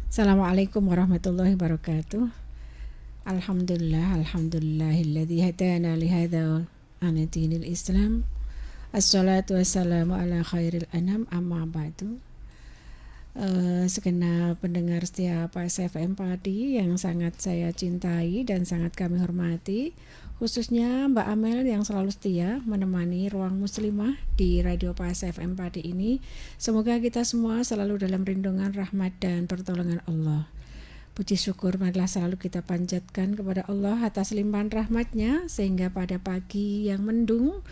Assalamualaikum warahmatullahi wabarakatuh. Alhamdulillahilladzi hadana li hadza ana dinil Islam. Assalatu wassalamu ala khairil anam, amma ba'du. Segenap pendengar setia PAS FM Padi yang sangat saya cintai dan sangat kami hormati, khususnya Mbak Amel yang selalu setia menemani Ruang Muslimah di Radio PAS FM Padi ini. Semoga kita semua selalu dalam lindungan rahmat dan pertolongan Allah. Puji syukur marilah selalu kita panjatkan kepada Allah atas limpahan rahmatnya, sehingga pada pagi yang mendung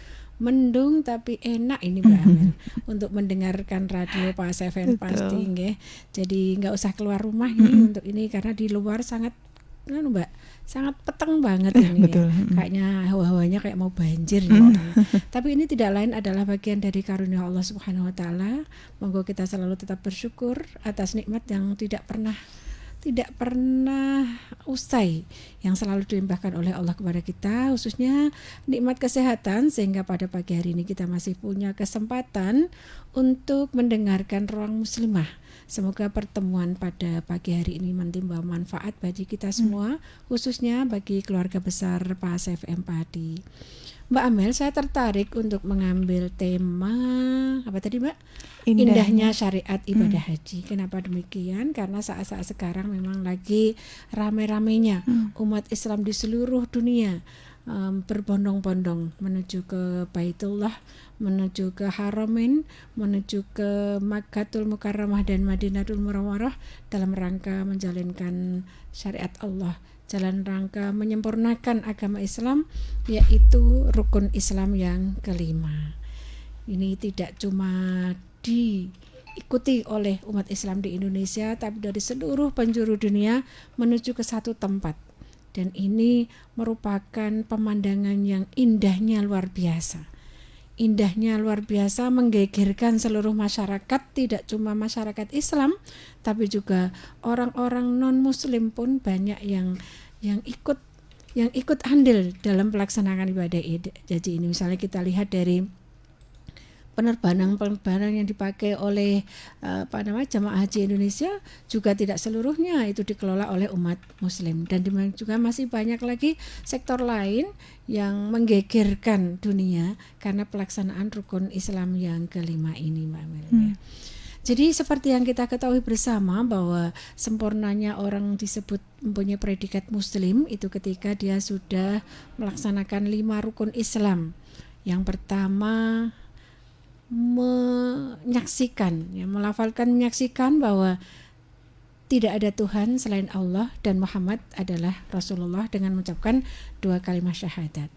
tapi enak ini Mbak Amel untuk mendengarkan radio PAS FM pasti nggih. Jadi nggak usah keluar rumah ini untuk ini, karena di luar sangat Mbak, sangat peteng banget ini. Betul. Kayaknya hawa-hawanya kayak mau banjir gitu. Tapi ini tidak lain adalah bagian dari karunia Allah Subhanahu wa taala. Monggo kita selalu tetap bersyukur atas nikmat yang tidak pernah usai yang selalu dilimpahkan oleh Allah kepada kita, khususnya nikmat kesehatan, sehingga pada pagi hari ini kita masih punya kesempatan untuk mendengarkan Ruang Muslimah. Semoga pertemuan pada pagi hari ini menimba manfaat bagi kita semua, khususnya bagi keluarga besar PAS FM Padi. Mbak Amel, saya tertarik untuk mengambil tema apa tadi Mbak? Indahnya syariat ibadah haji. Kenapa demikian? Karena saat-saat sekarang memang lagi rame-ramenya umat Islam di seluruh dunia berbondong-bondong menuju ke Baitullah, menuju ke Haramain, menuju ke Makkatul Mukarramah dan Madinatul Munawwarah dalam rangka menjalankan syariat Allah, jalan rangka menyempurnakan agama Islam, yaitu rukun Islam yang kelima. Ini tidak cuma diikuti oleh umat Islam di Indonesia, tapi dari seluruh penjuru dunia menuju ke satu tempat. Dan ini merupakan pemandangan yang indahnya luar biasa. Indahnya luar biasa, menggegerkan seluruh masyarakat, tidak cuma masyarakat Islam, tapi juga orang-orang non-Muslim pun banyak yang ikut andil dalam pelaksanaan ibadah haji ini. Misalnya kita lihat dari penerbangan yang dipakai oleh jamaah haji Indonesia, juga tidak seluruhnya itu dikelola oleh umat Muslim, dan juga masih banyak lagi sektor lain yang menggegerkan dunia karena pelaksanaan rukun Islam yang kelima ini, Mbak Amel. Jadi seperti yang kita ketahui bersama bahwa sempurnanya orang disebut mempunyai predikat Muslim itu ketika dia sudah melaksanakan 5 rukun Islam. Yang pertama, menyaksikan bahwa tidak ada Tuhan selain Allah dan Muhammad adalah Rasulullah dengan mengucapkan 2 kalimat syahadat.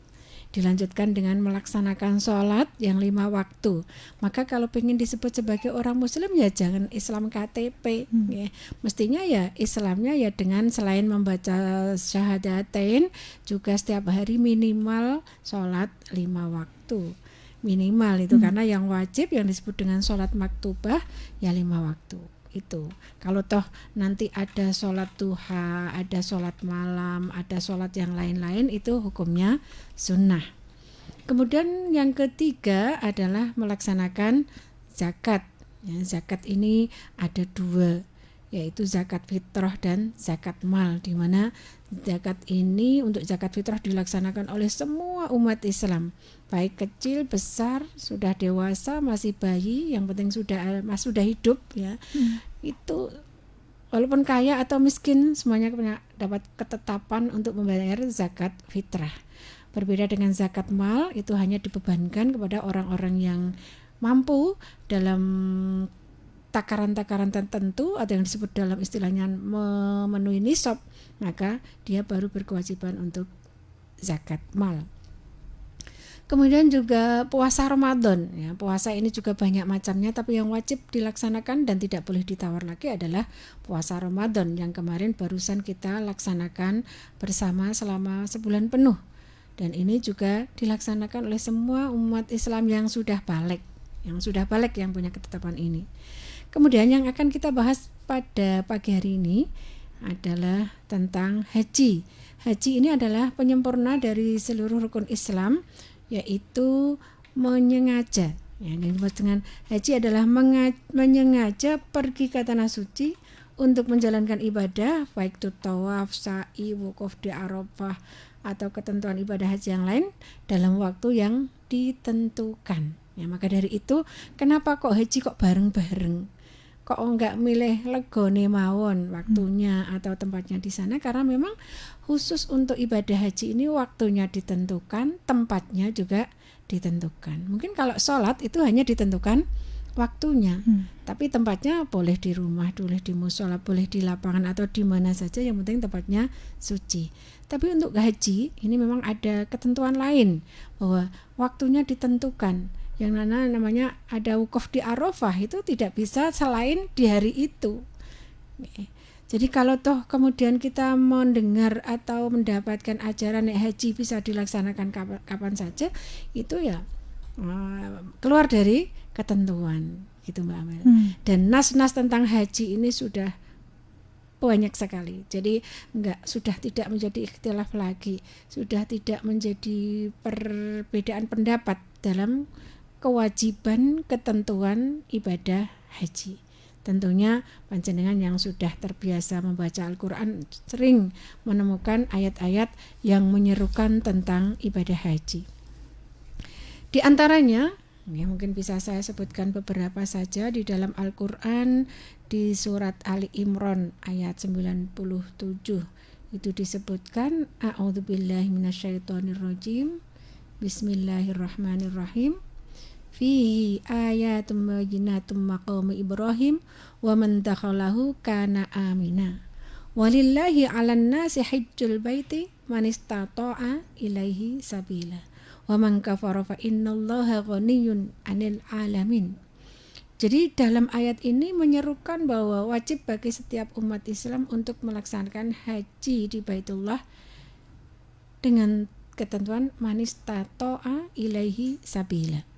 Dilanjutkan dengan melaksanakan sholat yang 5 waktu. Maka kalau ingin disebut sebagai orang Muslim ya jangan Islam KTP, ya. Mestinya ya Islamnya ya dengan selain membaca syahadatain juga setiap hari minimal sholat 5 waktu. Minimal itu karena yang wajib yang disebut dengan sholat maktubah ya 5 waktu itu. Kalau toh nanti ada sholat duha, ada sholat malam, ada sholat yang lain-lain, itu hukumnya sunnah. Kemudian yang ketiga adalah melaksanakan zakat. Ya, zakat ini ada 2, yaitu zakat fitrah dan zakat mal, di mana zakat ini untuk zakat fitrah dilaksanakan oleh semua umat Islam, baik kecil, besar, sudah dewasa, masih bayi, yang penting sudah hidup ya. Itu walaupun kaya atau miskin semuanya dapat ketetapan untuk membayar zakat fitrah. Berbeda dengan zakat mal, itu hanya dibebankan kepada orang-orang yang mampu dalam takaran-takaran tertentu atau yang disebut dalam istilahnya memenuhi nisab, maka dia baru berkewajiban untuk zakat mal. Kemudian juga puasa Ramadan, ya, puasa ini juga banyak macamnya, tapi yang wajib dilaksanakan dan tidak boleh ditawar lagi adalah puasa Ramadan yang kemarin barusan kita laksanakan bersama selama sebulan penuh, dan ini juga dilaksanakan oleh semua umat Islam yang sudah balik yang punya ketetapan ini. Kemudian yang akan kita bahas pada pagi hari ini adalah tentang haji. Haji ini adalah penyempurna dari seluruh rukun Islam, yaitu menyengaja. Ya, yang disebut dengan haji adalah menyengaja pergi ke tanah suci untuk menjalankan ibadah, baik itu tawaf, sa'i, wukuf di Arafah atau ketentuan ibadah haji yang lain dalam waktu yang ditentukan. Ya, maka dari itu kenapa kok haji kok bareng-bareng? Kok enggak milih legone mawon waktunya atau tempatnya di sana, karena memang khusus untuk ibadah haji ini waktunya ditentukan, tempatnya juga ditentukan. Mungkin kalau sholat itu hanya ditentukan waktunya, tapi tempatnya boleh di rumah, boleh di mushola, boleh di lapangan atau di mana saja, yang penting tempatnya suci. Tapi untuk haji ini memang ada ketentuan lain, bahwa waktunya ditentukan. Yang namanya ada wukuf di Arafah itu tidak bisa selain di hari itu. Jadi kalau toh kemudian kita mendengar atau mendapatkan ajaran haji bisa dilaksanakan kapan saja, itu ya keluar dari ketentuan gitu Mbak Amel. Dan nas-nas tentang haji ini sudah banyak sekali. Jadi sudah tidak menjadi ikhtilaf lagi, sudah tidak menjadi perbedaan pendapat dalam kewajiban ketentuan ibadah haji. Tentunya panjenengan yang sudah terbiasa membaca Al-Quran sering menemukan ayat-ayat yang menyerukan tentang ibadah haji. Di antaranya, ya mungkin bisa saya sebutkan beberapa saja di dalam Al-Quran, di surat Ali Imran ayat 97 itu disebutkan A'udzubillahi minasyaitonirrajim, Bismillahirrahmanirrahim. Fihi ayatum bayyinatum maqami Ibrahim wa man dakhalahu kana amina. Walillahi 'alan nasi hajjul baiti man istata'a ilaihi sabila. Wa man kafara fa innallaha ghaniyyun 'anil 'alamin. Jadi dalam ayat ini menyerukan bahwa wajib bagi setiap umat Islam untuk melaksanakan haji di Baitullah dengan ketentuan man istata'a ilaihi sabila.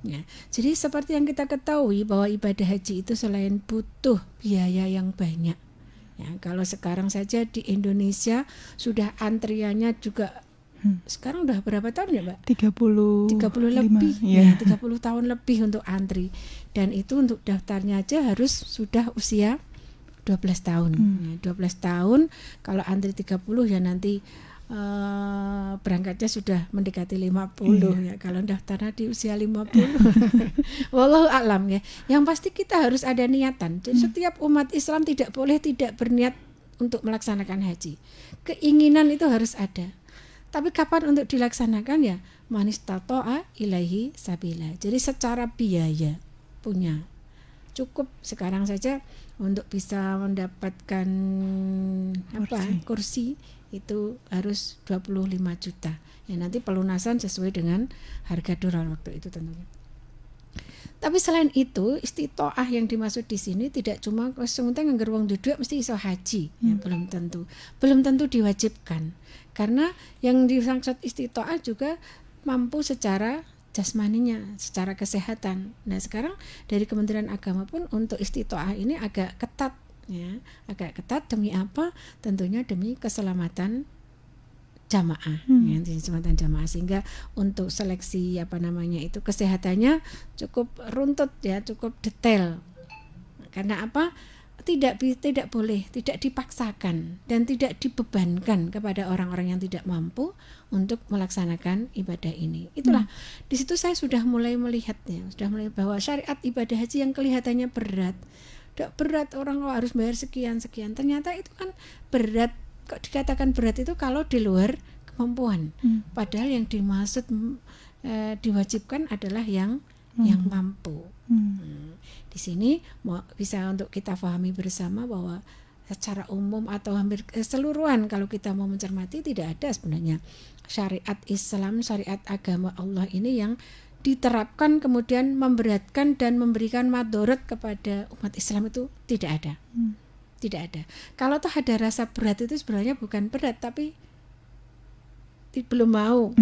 Ya, jadi seperti yang kita ketahui bahwa ibadah haji itu selain butuh biaya yang banyak. Ya, kalau sekarang saja di Indonesia sudah antriannya juga sekarang udah berapa tahun ya Mbak? 30 lebih ya. 30 tahun lebih untuk antri. Dan itu untuk daftarnya aja harus sudah usia 12 tahun. Ya, 12 tahun kalau antri 30 ya nanti berangkatnya sudah mendekati 50 ya kalau daftarnya di usia 50. Wallahu a'lam ya. Yang pasti kita harus ada niatan. Jadi setiap umat Islam tidak boleh tidak berniat untuk melaksanakan haji. Keinginan itu harus ada. Tapi kapan untuk dilaksanakan ya? Man istata'a ilaihi sabila. Jadi secara biaya punya cukup sekarang saja untuk bisa mendapatkan kursi itu harus 25 juta. Ya nanti pelunasan sesuai dengan harga dolar waktu itu tentunya. Tapi selain itu, istitoah yang dimaksud di sini tidak cuma sementara nganggur wong duduk mesti iso haji, ya belum tentu. Belum tentu diwajibkan. Karena yang dimaksud istitoah juga mampu secara jasmaninya, secara kesehatan. Nah, sekarang dari Kementerian Agama pun untuk istitoah ini agak ketat. Ya, agak ketat demi apa? Tentunya demi keselamatan jamaah, keselamatan jamaah, sehingga untuk seleksi itu kesehatannya cukup runtut ya, cukup detail. Karena apa? Tidak boleh, tidak dipaksakan dan tidak dibebankan kepada orang-orang yang tidak mampu untuk melaksanakan ibadah ini. Itulah di situ saya sudah mulai melihatnya, bahwa syariat ibadah haji yang kelihatannya berat. Tidak berat, orang harus bayar sekian. Ternyata itu kan berat. Kok dikatakan berat itu kalau di luar kemampuan. Padahal yang dimaksud diwajibkan adalah yang mampu. Di sini bisa untuk kita pahami bersama bahwa secara umum atau hampir keseluruhan kalau kita mau mencermati tidak ada sebenarnya syariat Islam, syariat agama Allah ini yang diterapkan kemudian memberatkan dan memberikan madorot kepada umat Islam, itu tidak ada. Tidak ada. Kalau toh ada rasa berat itu sebenarnya bukan berat tapi belum mau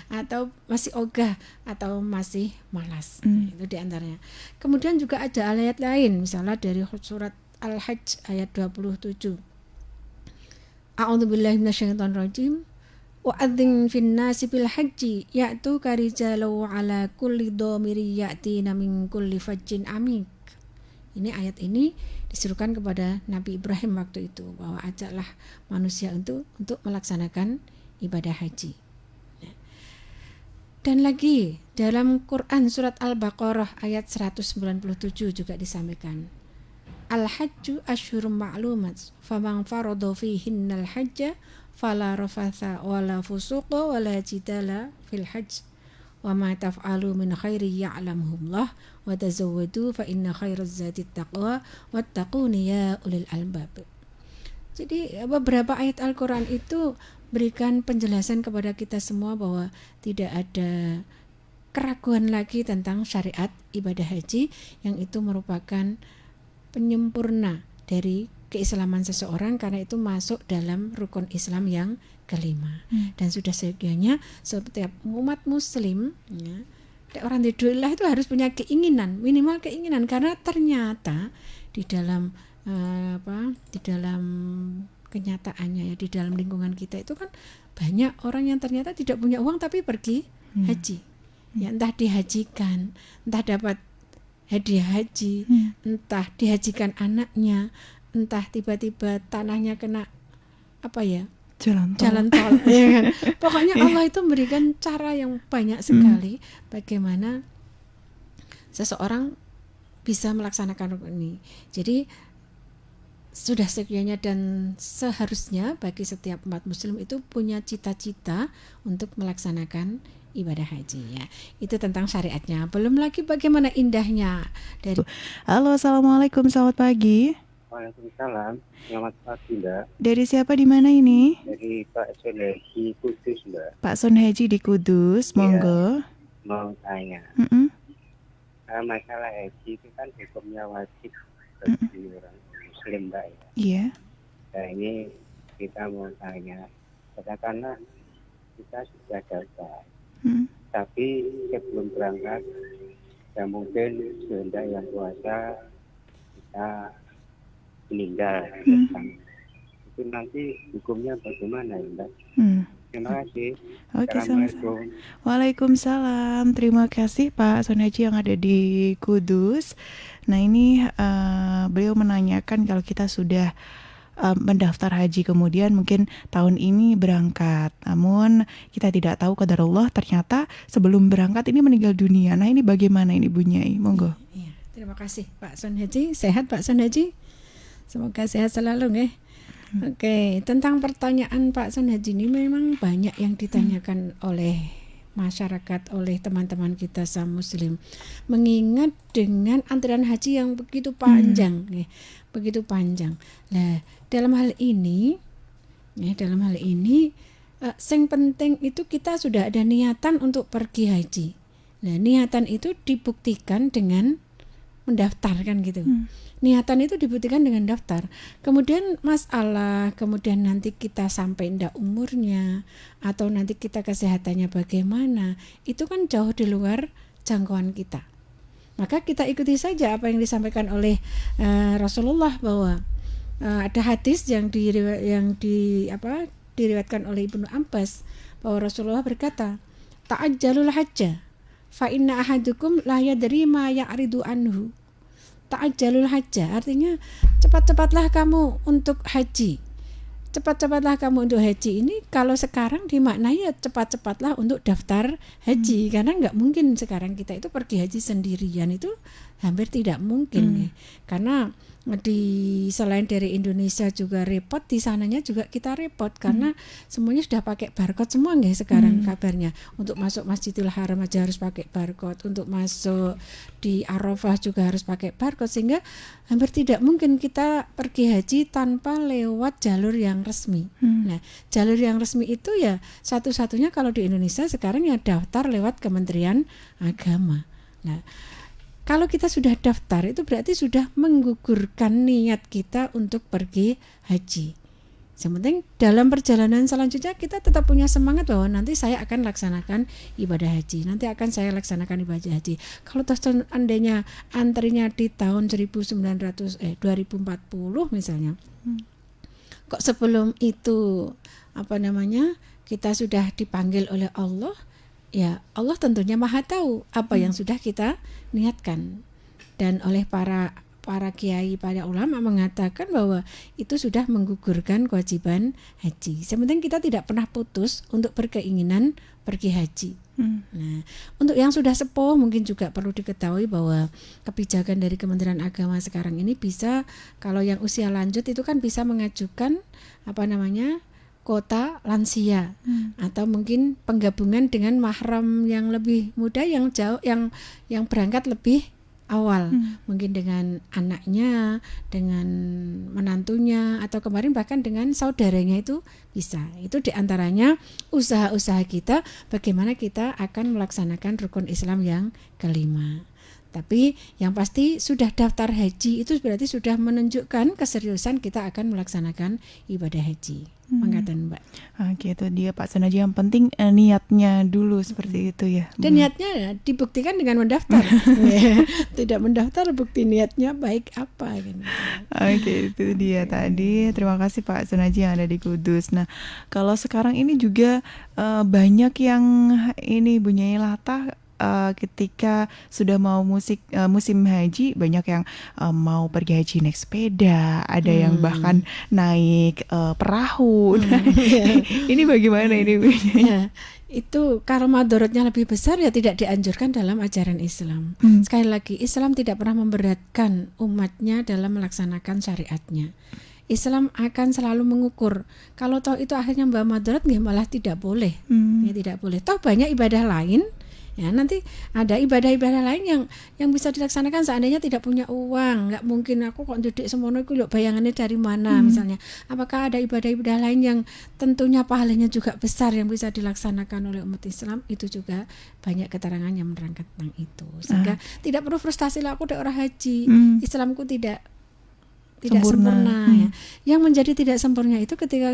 atau masih ogah atau masih malas. Itu diantaranya. Kemudian juga ada ayat lain, misalnya dari surat Al-Hajj ayat 27. A'udzubillahi minasyaitonirrajim. Wa'adzin fin nasi bil haji ya'tu karijalu ala kulli dhamiri ya'tina min kulli fajjin amik. Ini ayat ini disuruhkan kepada Nabi Ibrahim waktu itu, bahwa ajaklah manusia untuk melaksanakan ibadah haji. Dan lagi dalam Quran surat Al-Baqarah ayat 197 juga disampaikan, Al-hajju asyhurum ma'lumat faman farada fihinnal hajja fala rafatha wala fusuqa wala jidala fil hajj wa ma taf'alu min khairi ya'lamuhullah wa tazawwadu fa inna khairaz zadi taqwa wattaquni ya ulil albab. Jadi beberapa ayat Al-Quran itu berikan penjelasan kepada kita semua bahwa tidak ada keraguan lagi tentang syariat ibadah haji, yang itu merupakan penyempurna dari keislaman seseorang, karena itu masuk dalam rukun Islam yang kelima. Dan sudah seyogyanya setiap umat muslim, ya, orang di dunia itu harus punya keinginan, minimal keinginan, karena ternyata di dalam di dalam kenyataannya, ya, di dalam lingkungan kita itu kan banyak orang yang ternyata tidak punya uang tapi pergi haji, ya, entah dihajikan, entah dapat hadiah haji, entah dihajikan anaknya, entah tiba-tiba tanahnya kena jalan tol ya kan? Pokoknya Allah itu memberikan cara yang banyak sekali bagaimana seseorang bisa melaksanakan rukun ini. Jadi sudah sekiannya dan seharusnya bagi setiap umat muslim itu punya cita-cita untuk melaksanakan ibadah haji, ya. Itu tentang syariatnya. Belum lagi bagaimana indahnya dari. Halo, assalamualaikum, selamat pagi. Waalaikumsalam, selamat pagi Mbak. Dari siapa, di mana ini? Dari Pak Son Haji Kudus Mbak. Pak Son Haji di Kudus, monggo. Mau tanya, masalah haji itu kan hukumnya wajib bagi orang muslim Mbak, ya. Iya. Nah ini kita mau tanya, katakanlah kita sudah daftar, tapi sebelum berangkat ya mungkin sehendak yang puasa kita meninggal, itu nanti hukumnya bagaimana ya Mbak? Terima kasih. Oke, Assalamualaikum. Waalaikumsalam. Terima kasih Pak Son Haji yang ada di Kudus. Nah ini beliau menanyakan kalau kita sudah mendaftar haji, kemudian mungkin tahun ini berangkat, namun kita tidak tahu qadarullah, ternyata sebelum berangkat ini meninggal dunia. Nah ini bagaimana ini Bu Nyai? Monggo. Iya, terima kasih Pak Son Haji. Sehat Pak Son Haji? Semoga sehat selalu nggih. Oke, tentang pertanyaan Pak Son Haji ini memang banyak yang ditanyakan oleh masyarakat, oleh teman-teman kita sama muslim, mengingat dengan antrian haji yang begitu panjang, begitu panjang. Nah, dalam hal ini, yang penting itu kita sudah ada niatan untuk pergi haji. Nah, niatan itu dibuktikan dengan mendaftarkan gitu. Niatan itu dibuktikan dengan daftar. Kemudian kemudian nanti kita sampai ndak umurnya, atau nanti kita kesehatannya bagaimana, itu kan jauh di luar jangkauan kita. Maka kita ikuti saja apa yang disampaikan oleh Rasulullah, bahwa ada hadis yang diriwayatkan oleh Ibnu Abbas, bahwa Rasulullah berkata, ta'ajjalul hajja fa inna ahadukum la yadri ma ya'ridu anhu. Ta'ajjalul hajja artinya cepat-cepatlah kamu untuk haji. Cepat-cepatlah kamu untuk haji ini kalau sekarang dimaknai ya cepat-cepatlah untuk daftar haji, karena nggak mungkin sekarang kita itu pergi haji sendirian, itu hampir tidak mungkin ya. Karena selain dari Indonesia juga repot, di sananya juga kita repot karena semuanya sudah pakai barcode semua nggih sekarang kabarnya. Untuk masuk Masjidil Haram aja harus pakai barcode, untuk masuk di Arafah juga harus pakai barcode, sehingga hampir tidak mungkin kita pergi haji tanpa lewat jalur yang resmi. Nah, jalur yang resmi itu ya satu-satunya kalau di Indonesia sekarang ya daftar lewat Kementerian Agama. Nah, kalau kita sudah daftar itu berarti sudah menggugurkan niat kita untuk pergi haji. Sementing dalam perjalanan selanjutnya kita tetap punya semangat bahwa nanti saya akan laksanakan ibadah haji. Nanti akan saya laksanakan ibadah haji. Kalau seandainya antrinya di tahun 2040 misalnya. Kok sebelum itu kita sudah dipanggil oleh Allah, ya Allah tentunya Maha tahu apa yang sudah kita niatkan. Dan oleh para para kiai, para ulama mengatakan bahwa itu sudah menggugurkan kewajiban haji. Sebenarnya kita tidak pernah putus untuk berkeinginan pergi haji. Nah, untuk yang sudah sepuh mungkin juga perlu diketahui bahwa kebijakan dari Kementerian Agama sekarang ini bisa, kalau yang usia lanjut itu kan bisa mengajukan kuota lansia atau mungkin penggabungan dengan mahram yang lebih muda, yang jauh, yang berangkat lebih awal, mungkin dengan anaknya, dengan menantunya, atau kemarin bahkan dengan saudaranya itu bisa. Itu diantaranya usaha-usaha kita bagaimana kita akan melaksanakan rukun Islam yang kelima. Tapi yang pasti sudah daftar haji itu berarti sudah menunjukkan keseriusan kita akan melaksanakan ibadah haji. Mengatakan Mbak. Oke, itu dia Pak Sunaji, yang penting niatnya dulu seperti itu ya. Dan niatnya dibuktikan dengan mendaftar. Tidak mendaftar bukti niatnya baik apa gitu. Oke, itu dia tadi. Terima kasih Pak Sunaji yang ada di Kudus. Nah, kalau sekarang ini juga banyak yang ini Bu Nyai Latah, ketika sudah mau musim haji, banyak yang mau pergi haji naik sepeda, ada yang bahkan naik perahu. Ini bagaimana ini Bu? Ya, itu kalau madorotnya lebih besar ya tidak dianjurkan dalam ajaran Islam. Sekali lagi, Islam tidak pernah memberatkan umatnya dalam melaksanakan syariatnya. Islam akan selalu mengukur. Kalau toh itu akhirnya membawa madorot, malah tidak boleh. Ya, tidak boleh. Toh banyak ibadah lain. Ya, nanti ada ibadah-ibadah lain yang bisa dilaksanakan seandainya tidak punya uang. Nggak mungkin aku kok duduk semono itu bayangannya dari mana misalnya. Apakah ada ibadah-ibadah lain yang tentunya pahalanya juga besar yang bisa dilaksanakan oleh umat Islam? Itu juga banyak keterangan yang menerangkan tentang itu. Sehingga tidak perlu frustasi lah, aku udah orang haji, Islamku tidak sempurna. Ya. Yang menjadi tidak sempurna itu ketika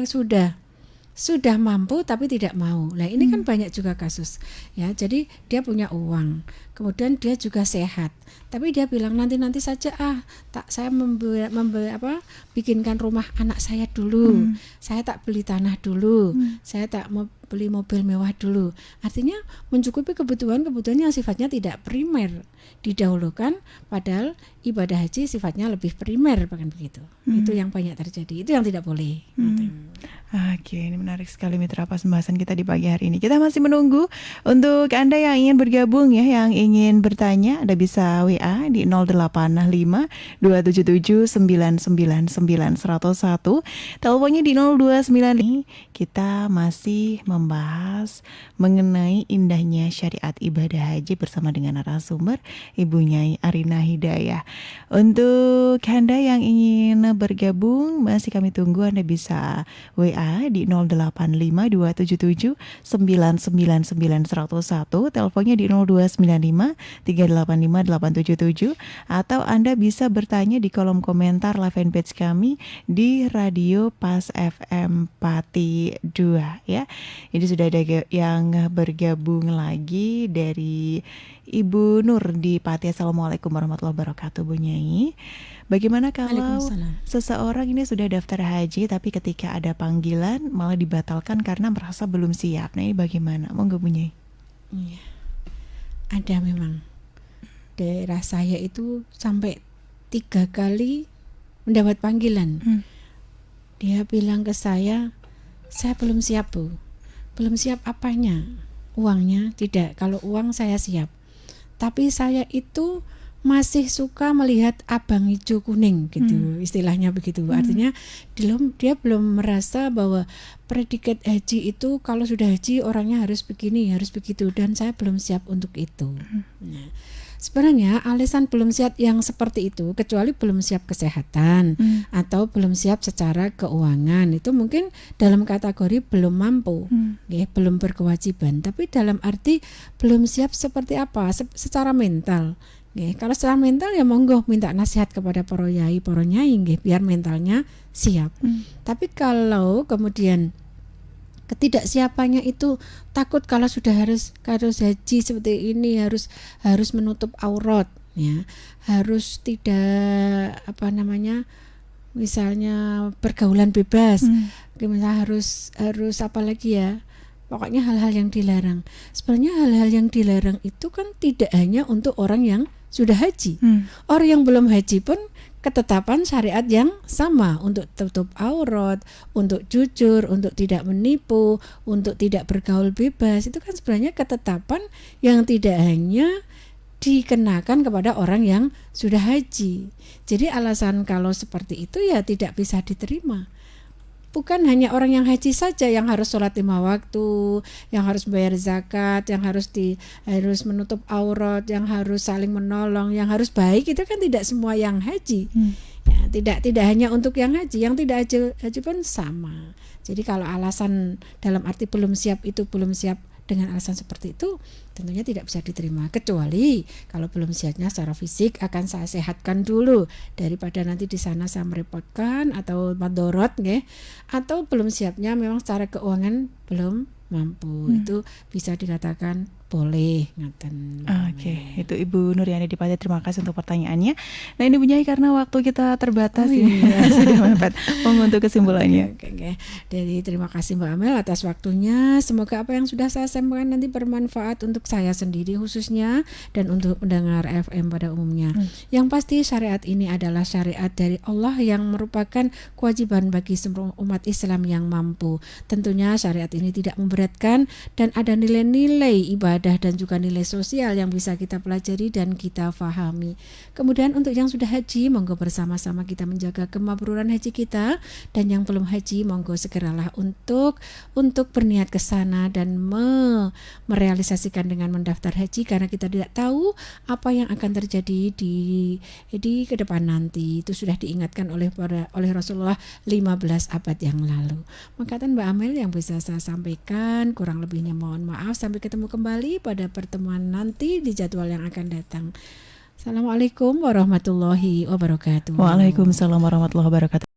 sudah mampu tapi tidak mau. Nah, ini kan banyak juga kasus. Ya, jadi dia punya uang, kemudian dia juga sehat, tapi dia bilang nanti saja saya bikinkan rumah anak saya dulu. Saya tak beli tanah dulu. Saya tak mau beli mobil mewah dulu. Artinya mencukupi kebutuhan yang sifatnya tidak primer didahulukan, padahal ibadah haji sifatnya lebih primer, bahkan begitu. Itu yang banyak terjadi. Itu yang tidak boleh. Oke, ini menarik sekali Mitra Pas pembahasan kita di pagi hari ini. Kita masih menunggu untuk Anda yang ingin bergabung ya, yang ingin bertanya, Anda bisa WA di 085 277 999 101. Teleponnya di 029. Kita masih membahas mengenai indahnya syariat ibadah haji bersama dengan narasumber Ibu Nyai Arina Hidayah. Untuk Anda yang ingin bergabung, masih kami tunggu. Anda bisa WA di 085 277 999 101, teleponnya di 0295 385 877, atau Anda bisa bertanya di kolom komentar live fanpage kami di Radio Pas FM Pati 2 ya. Ini sudah ada yang bergabung lagi dari Ibu Nur di Pati. Assalamualaikum warahmatullahi wabarakatuh Bu Nyai. Bagaimana kalau seseorang ini sudah daftar haji tapi ketika ada panggilan malah dibatalkan karena merasa belum siap? Nah, ini bagaimana? Monggo Bu Nyai. Iya. Ada memang. Daerah saya itu sampai 3 kali mendapat panggilan. Dia bilang ke saya belum siap Bu. Belum siap apanya? Uangnya tidak. Kalau uang saya siap. Tapi saya itu masih suka melihat abang hijau kuning gitu, istilahnya begitu. Artinya dia belum merasa bahwa predikat haji itu kalau sudah haji orangnya harus begini, harus begitu, dan saya belum siap untuk itu. Nah, sebenarnya alasan belum siap yang seperti itu, kecuali belum siap kesehatan atau belum siap secara keuangan, itu mungkin dalam kategori belum mampu, belum berkewajiban. Tapi dalam arti belum siap seperti apa? Secara mental. Kalau secara mental ya monggo minta nasihat kepada para yai, para nyai biar mentalnya siap. Tapi kalau kemudian ketidaksiapannya itu takut kalau sudah harus haji seperti ini, harus menutup aurat ya, harus tidak misalnya pergaulan bebas, misalnya harus apa lagi ya, pokoknya hal-hal yang dilarang. Sebenarnya hal-hal yang dilarang itu kan tidak hanya untuk orang yang sudah haji. Orang yang belum haji pun ketetapan syariat yang sama untuk tutup aurat, untuk jujur, untuk tidak menipu, untuk tidak bergaul bebas. Itu kan sebenarnya ketetapan yang tidak hanya dikenakan kepada orang yang sudah haji. Jadi alasan kalau seperti itu ya tidak bisa diterima. Bukan hanya orang yang haji saja yang harus sholat 5 waktu, yang harus bayar zakat, yang harus menutup aurat, yang harus saling menolong, yang harus baik. Itu kan tidak semua yang haji. Ya, tidak hanya untuk yang haji, yang tidak haji pun sama. Jadi kalau alasan dalam arti belum siap itu belum siap dengan alasan seperti itu, tentunya tidak bisa diterima, kecuali kalau belum siapnya secara fisik akan saya sehatkan dulu daripada nanti di sana saya merepotkan atau madorot nggih, atau belum siapnya memang secara keuangan belum mampu. Itu bisa dikatakan boleh ngaten. Oke, itu Ibu Nuryani di Pati, terima kasih untuk pertanyaannya. Nah ini Bu Nyai karena waktu kita terbatas ini sudah mepet. Mohon untuk kesimpulannya. Oke. Jadi terima kasih Mbak Amel atas waktunya. Semoga apa yang sudah saya sampaikan nanti bermanfaat untuk saya sendiri khususnya dan untuk pendengar FM pada umumnya. Yang pasti syariat ini adalah syariat dari Allah yang merupakan kewajiban bagi semua umat Islam yang mampu. Tentunya syariat ini tidak memberatkan dan ada nilai-nilai ibadah dan juga nilai sosial yang bisa kita pelajari dan kita fahami. Kemudian untuk yang sudah haji, monggo bersama-sama kita menjaga kemabruran haji kita, dan yang belum haji monggo segeralah untuk berniat ke sana dan merealisasikan dengan mendaftar haji, karena kita tidak tahu apa yang akan terjadi di ke depan nanti. Itu sudah diingatkan oleh Rasulullah 15 abad yang lalu. Makatan Mbak Amel yang bisa saya sampaikan, kurang lebihnya mohon maaf. Sampai ketemu kembali pada pertemuan nanti di jadwal yang akan datang. Assalamualaikum warahmatullahi wabarakatuh. Waalaikumsalam warahmatullahi wabarakatuh.